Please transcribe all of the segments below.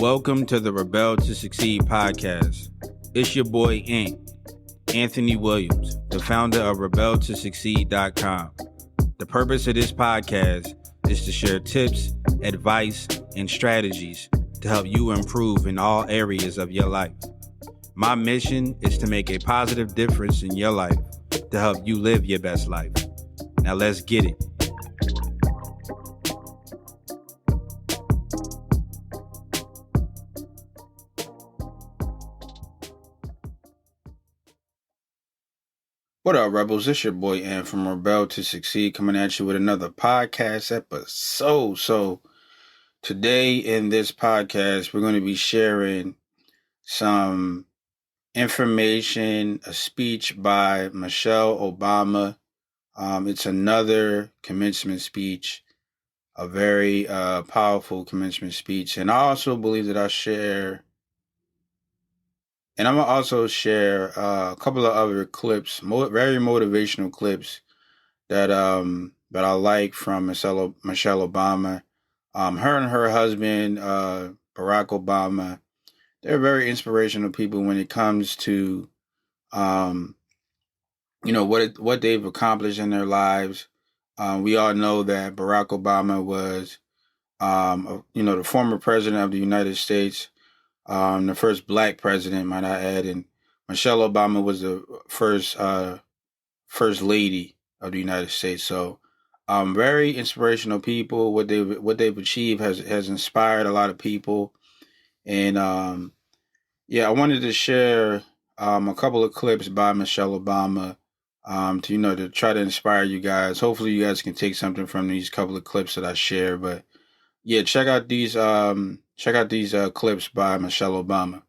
Welcome to the Rebel to Succeed podcast. It's your boy, Anthony Williams, the founder of rebeltosucceed.com. The purpose of this podcast is to share tips, advice, and strategies to help you improve in all areas of your life. My mission is to make a positive difference in your life to help you live your best life. Now let's get it. What up, Rebels? It's your boy, Ant from Rebel to Succeed, coming at you with another podcast episode. So today in this podcast, we're going to be sharing some information, a speech by Michelle Obama. It's another commencement speech, a very powerful commencement speech. And I also believe that I'm going to also share a couple of other clips, very motivational clips that I like from Michelle Obama. Her and her husband, Barack Obama, they're very inspirational people when it comes to, what they've accomplished in their lives. We all know that Barack Obama was, the former president of the United States. The first black president, might I add, and Michelle Obama was the first lady of the United States. So, very inspirational people. What they've achieved has inspired a lot of people, and I wanted to share a couple of clips by Michelle Obama to try to inspire you guys. Hopefully, you guys can take something from these couple of clips that I share. But yeah, check out these clips by Michelle Obama.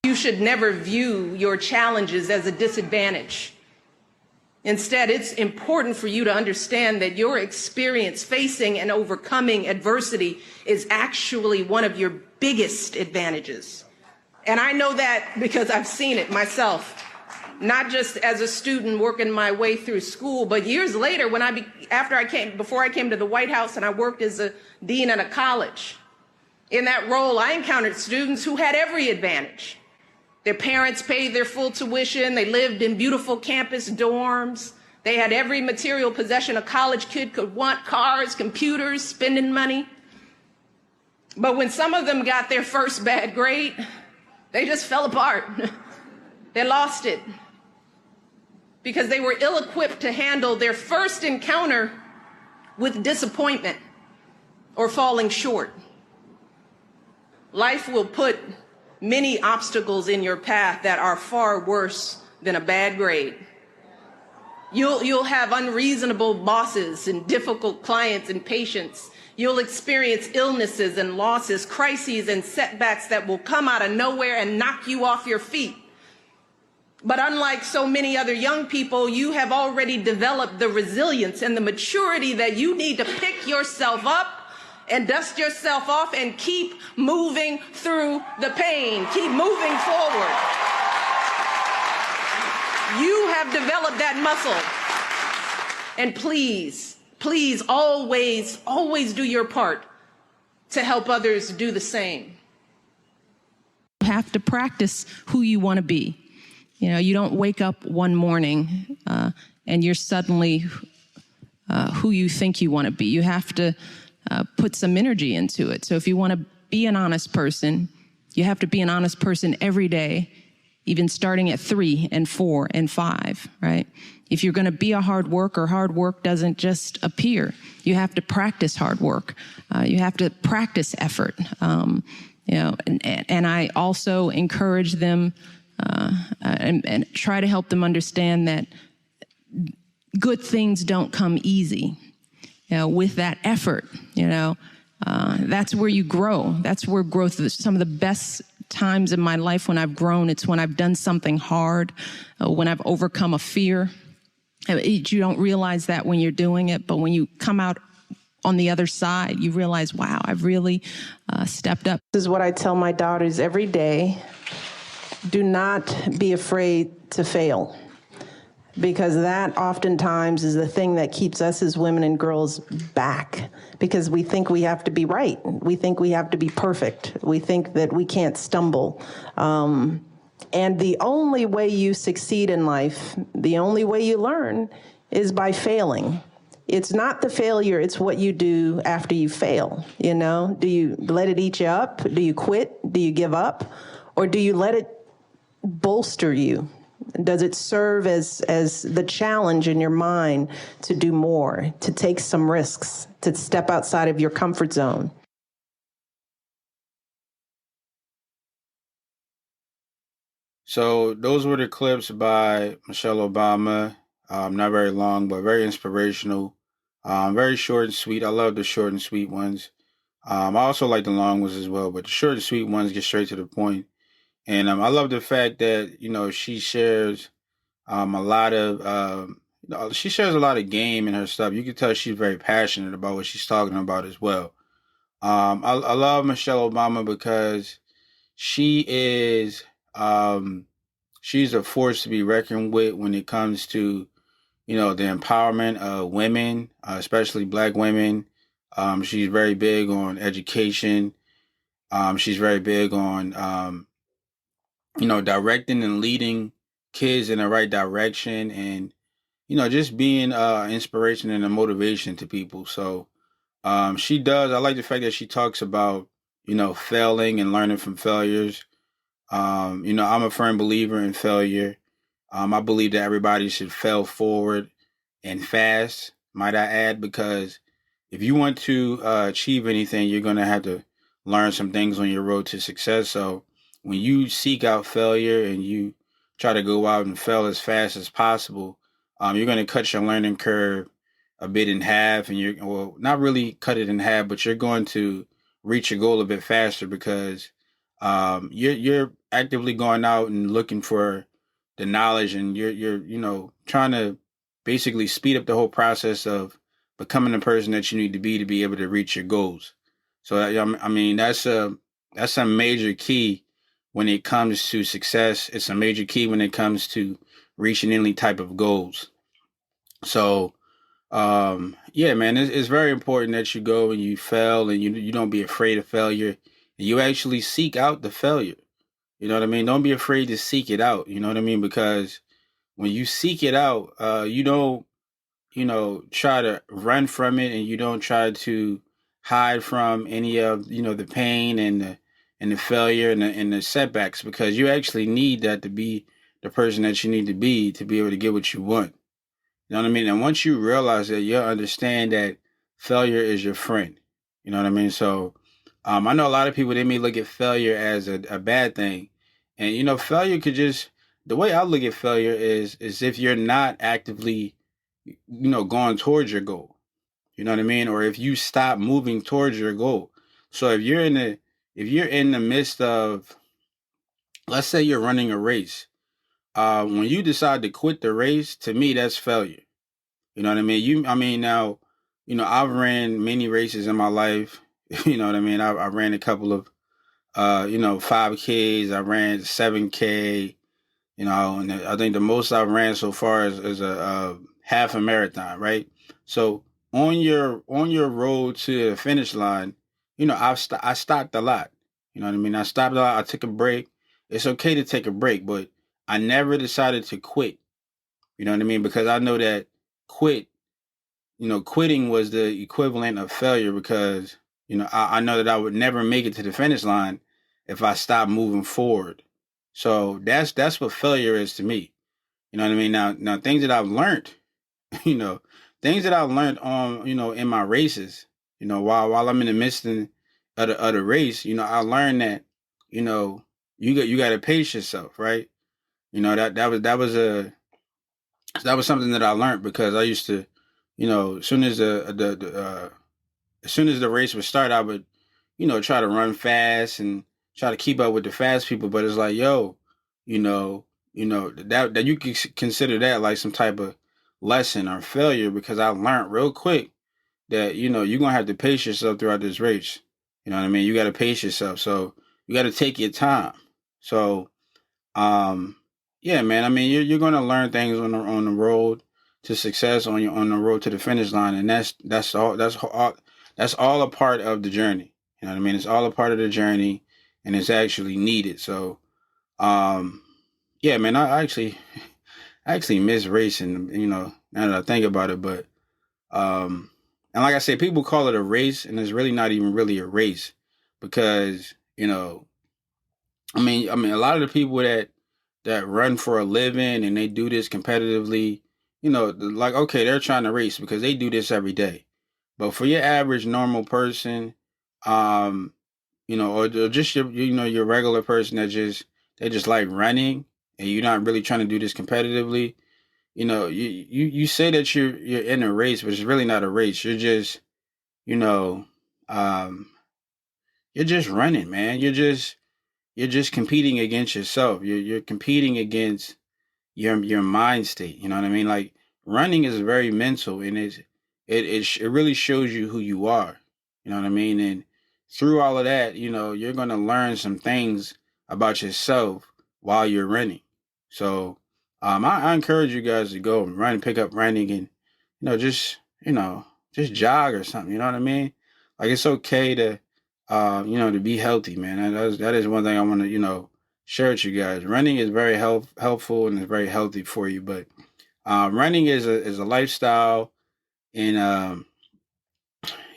You should never view your challenges as a disadvantage. Instead, it's important for you to understand that your experience facing and overcoming adversity is actually one of your biggest advantages. And I know that because I've seen it myself. Not just as a student working my way through school, but years later before I came to the White House and I worked as a dean at a college. In that role, I encountered students who had every advantage. Their parents paid their full tuition. They lived in beautiful campus dorms. They had every material possession a college kid could want: cars, computers, spending money. But when some of them got their first bad grade, they just fell apart. They lost it because they were ill-equipped to handle their first encounter with disappointment or falling short. Life will put many obstacles in your path that are far worse than a bad grade. You'll have unreasonable bosses and difficult clients and patients. You'll experience illnesses and losses, crises and setbacks that will come out of nowhere and knock you off your feet. But unlike so many other young people, you have already developed the resilience and the maturity that you need to pick yourself up and dust yourself off and keep moving through the pain. Keep moving forward. You have developed that muscle. And please, always do your part to help others do the same. You have to practice who you want to be. You don't wake up one morning and you're suddenly who you think you want to be. You have to put some energy into it. So if you want to be an honest person, you have to be an honest person every day, even starting at 3 and 4 and 5, right? If you're going to be a hard work doesn't just appear. You have to practice hard work. You have to practice effort. And I also encourage them and try to help them understand that good things don't come easy. With that effort, that's where you grow. That's where growth, some of the best times in my life when I've grown, it's when I've done something hard, when I've overcome a fear. You don't realize that when you're doing it, but when you come out on the other side, you realize, wow, I've really stepped up. This is what I tell my daughters every day. Do not be afraid to fail. because that oftentimes is the thing that keeps us as women and girls back, because we think we have to be right. We think we have to be perfect. We think that we can't stumble. And the only way you succeed in life, the only way you learn, is by failing. It's not the failure, it's what you do after you fail. You know, do you let it eat you up? Do you quit? Do you give up? Or do you let it bolster you? Does it serve as the challenge in your mind to do more, to take some risks, to step outside of your comfort zone? So those were the clips by Michelle Obama. Not very long, but very inspirational. Very short and sweet. I love the short and sweet ones. I also like the long ones as well, but the short and sweet ones get straight to the point. And I love the fact that she shares a lot of she shares a lot of game in her stuff. You can tell she's very passionate about what she's talking about as well. I love Michelle Obama because she is she's a force to be reckoned with when it comes to the empowerment of women, especially Black women. She's very big on education. She's very big on directing and leading kids in the right direction, and just being inspiration and a motivation to people. So she does. I like the fact that she talks about failing and learning from failures. I'm a firm believer in failure. I believe that everybody should fail forward and fast, might I add, because if you want to achieve anything, you're going to have to learn some things on your road to success. So when you seek out failure and you try to go out and fail as fast as possible, you're going to cut your learning curve a bit in half, and well, not really cut it in half, but you're going to reach your goal a bit faster because you're actively going out and looking for the knowledge, and you're trying to basically speed up the whole process of becoming the person that you need to be able to reach your goals. So I mean that's a major key when it comes to success. It's a major key when it comes to reaching any type of goals. So yeah, man, it's very important that you go and you fail, and you don't be afraid of failure, and you actually seek out the failure. You know what I mean? Don't be afraid to seek it out. You know what I mean? Because when you seek it out, you don't, try to run from it, and you don't try to hide from any of, the pain and the failure and the setbacks, because you actually need that to be the person that you need to be able to get what you want. You know what I mean? And once you realize that, you'll understand that failure is your friend. You know what I mean? So I know a lot of people, they may look at failure as a bad thing. And, failure the way I look at failure is if you're not actively, going towards your goal. You know what I mean? Or if you stop moving towards your goal. So if you're in the midst of, let's say you're running a race, when you decide to quit the race, to me, that's failure. You know what I mean? I mean, now, I've ran many races in my life. You know what I mean? I ran a couple of, 5Ks. I ran 7K, and I think the most I've ran so far is a half a marathon, right? So on your road to the finish line, I stopped a lot. You know what I mean? I stopped a lot. I took a break. It's okay to take a break, but I never decided to quit. You know what I mean? Because I know that quit quitting was the equivalent of failure, because, I know that I would never make it to the finish line if I stopped moving forward. So that's what failure is to me. You know what I mean? Now things that I've learned, you know, things that I've learned on, in my races, while I'm in the midst of the race, I learned that, you know, you got to pace yourself, right? That was something that I learned, because I used to, as soon as as soon as the race would start, I would, try to run fast and try to keep up with the fast people. But it's like, yo, you know, that you can consider that like some type of lesson or failure, because I learned real quick that, you're gonna have to pace yourself throughout this race. You know what I mean? You got to pace yourself, so you got to take your time. So, um, yeah, man. I mean, you're going to learn things on the road to success, on the road to the finish line, and that's all a part of the journey. You know what I mean? It's all a part of the journey, and it's actually needed. So, um, yeah, man. I actually miss racing. Now that I think about it, but um, and like I said, people call it a race, and it's really not even really a race because I mean, a lot of the people that run for a living and they do this competitively, like okay, they're trying to race because they do this every day. But for your average normal person, um, or just your regular person they just like running, and you're not really trying to do this competitively. You say that you're in a race, but it's really not a race. You know, um, you're just running, man. You're just competing against yourself. You're competing against your mind state. You know what I mean? Like running is very mental, and it really shows you who you are. You know what I mean? And through all of that, you're gonna learn some things about yourself while you're running. So, I encourage you guys to go and run, pick up running, and just just jog or something. You know what I mean? Like it's okay to be healthy, man. That is one thing I want to share with you guys. Running is very helpful and it's very healthy for you, but running is a lifestyle, and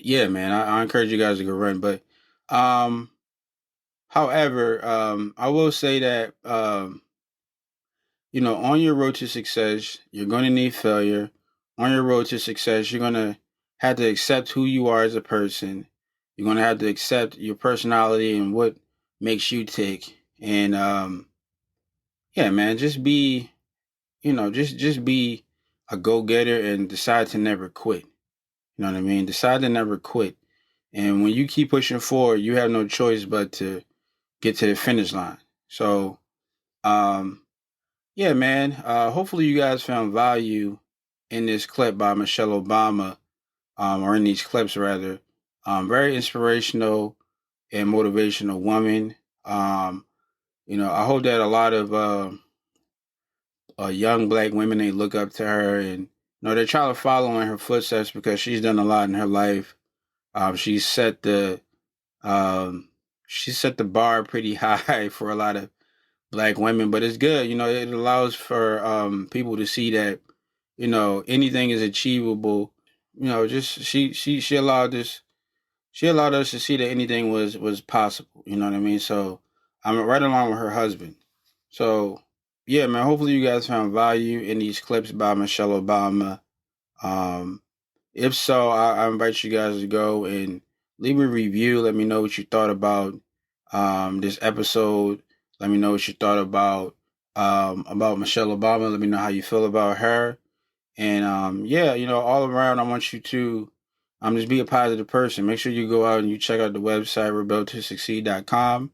yeah, man, I encourage you guys to go run. But um, however, I will say that on your road to success, you're going to need failure. On your road to success, you're going to have to accept who you are as a person. You're going to have to accept your personality and what makes you tick. And yeah, man, just be, just be a go-getter and decide to never quit. You know what I mean? Decide to never quit. And when you keep pushing forward, you have no choice but to get to the finish line. So, um, yeah, man. Hopefully, you guys found value in this clip by Michelle Obama, or in these clips rather. Very inspirational and motivational woman. I hope that a lot of young black women they look up to her, and they try to follow in her footsteps because she's done a lot in her life. Um, she set the um, she set the bar pretty high for a lot of black women, but it's good. It allows for people to see that anything is achievable. Just she allowed this. She allowed us to see that anything was possible. You know what I mean? So I'm right along with her husband. So yeah, man. Hopefully you guys found value in these clips by Michelle Obama. Um, if so, I invite you guys to go and leave a review. Let me know what you thought about this episode. Let me know what you thought about Michelle Obama. Let me know how you feel about her. And yeah, all around, I want you to just be a positive person. Make sure you go out and you check out the website rebel2succeed.com.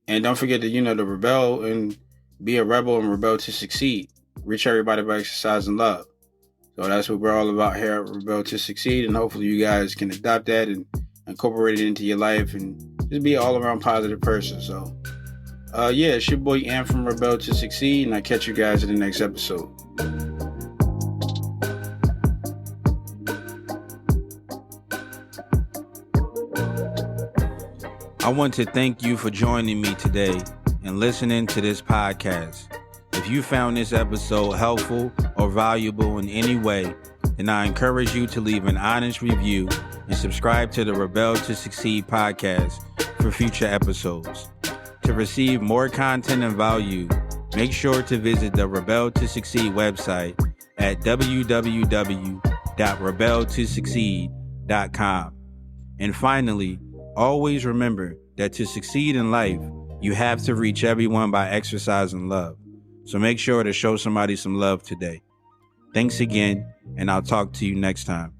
And don't forget to to rebel and be a rebel and rebel to succeed. Reach everybody by exercising love. So that's what we're all about here at Rebel to Succeed, and hopefully you guys can adopt that and incorporate it into your life and just be an all-around positive person. So, yeah, it's your boy Am from Rebel to Succeed, and I'll catch you guys in the next episode. I want to thank you for joining me today and listening to this podcast. If you found this episode helpful or valuable in any way, then I encourage you to leave an honest review and subscribe to the Rebel to Succeed podcast for future episodes. To receive more content and value, make sure to visit the Rebel to Succeed website at www.rebel2succeed.com. And finally, always remember that to succeed in life, you have to reach everyone by exercising love. So make sure to show somebody some love today. Thanks again, and I'll talk to you next time.